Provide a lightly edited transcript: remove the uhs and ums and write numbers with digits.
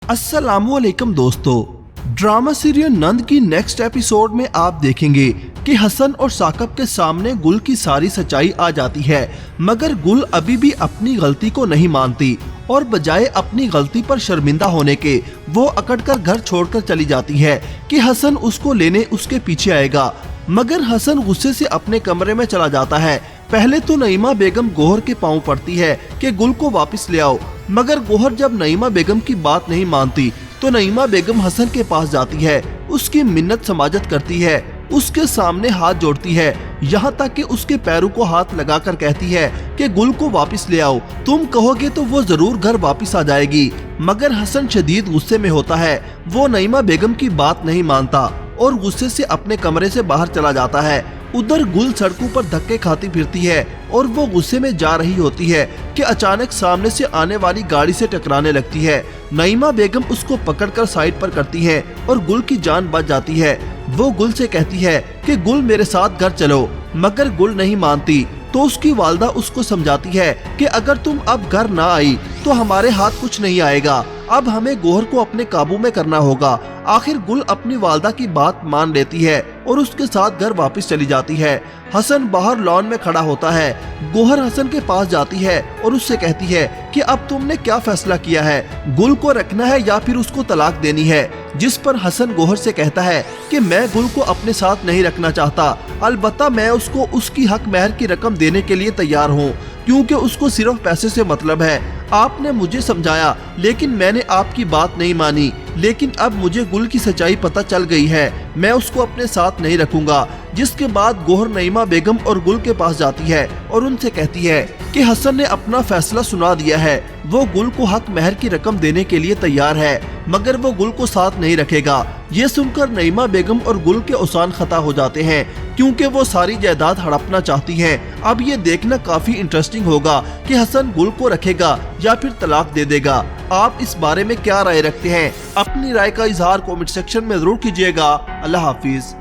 अस्सलामुअलैकुम दोस्तों, drama serial नंद की नेक्स्ट एपिसोड में आप देखेंगे कि हसन और साकब के सामने गुल की सारी सच्चाई आ जाती है, मगर गुल अभी भी अपनी गलती को नहीं मानती और बजाय अपनी गलती पर शर्मिंदा होने के वो अकड़कर घर छोड़कर चली जाती है कि हसन उसको लेने उसके पीछे आएगा। मगर हसन गुस्से से अपने कमरे में चला जाता है। पहले तो नईमा बेगम गोहर के पांव पड़ती है कि गुल को वापस ले आओ, मगर गोहर जब नईमा बेगम की बात नहीं मानती तो नईमा बेगम हसन के पास जाती है, उसकी मिन्नत समाजत करती है, उसके सामने हाथ जोड़ती है, यहाँ तक कि उसके पैरों को हाथ लगाकर कहती है कि गुल को वापस ले आओ, तुम कहोगे तो वो जरूर घर वापस आ जाएगी। मगर हसन शदीद गुस्से में होता है, वो नईमा बेगम की बात नहीं मानता और गुस्से से अपने कमरे से बाहर चला जाता है। उधर गुल सड़कों पर धक्के खाती फिरती है और वो गुस्से में जा रही होती है कि अचानक सामने से आने वाली गाड़ी से टकराने लगती है। नईमा बेगम उसको पकड़कर साइड पर करती है और गुल की जान बच जाती है। वो गुल से कहती है कि गुल मेरे साथ घर चलो, मगर गुल नहीं मानती तो उसकी वालदा उसको समझाती है कि अगर तुम अब घर ना आई तो हमारे हाथ कुछ नहीं आएगा, अब हमें गोहर को अपने काबू में करना होगा। आखिर गुल अपनी वालदा की बात मान लेती है और उसके साथ घर वापस चली जाती है। हसन बाहर लॉन में खड़ा होता है। गोहर हसन के पास जाती है और उससे कहती है कि अब तुमने क्या फैसला किया है, गुल को रखना है या फिर उसको तलाक देनी है। जिस पर हसन गोहर से कहता है कि मैं गुल को अपने साथ नहीं रखना चाहता, अलबत्ता मैं उसको उसकी हक महर की रकम देने के लिए तैयार हूँ, क्योंकि उसको सिर्फ पैसे से मतलब है। आपने मुझे समझाया लेकिन मैंने आपकी बात नहीं मानी, लेकिन अब मुझे गुल की सच्चाई पता चल गई है, मैं उसको अपने साथ नहीं रखूंगा। जिसके बाद गोहर नईमा बेगम और गुल के पास जाती है और उनसे कहती है कि हसन ने अपना फैसला सुना दिया है, वो गुल को हक महर की रकम देने के लिए तैयार है, मगर वो गुल को साथ नहीं रखेगा। ये सुनकर नईमा बेगम और गुल के औसान खता हो जाते हैं, क्योंकि वो सारी जायदाद हड़पना चाहती हैं। अब ये देखना काफी इंटरेस्टिंग होगा कि हसन गुल को रखेगा या फिर तलाक दे देगा। आप इस बारे में क्या राय रखते हैं? अपनी राय का इजहार कमेंट सेक्शन में जरूर कीजिएगा। अल्लाह हाफिज।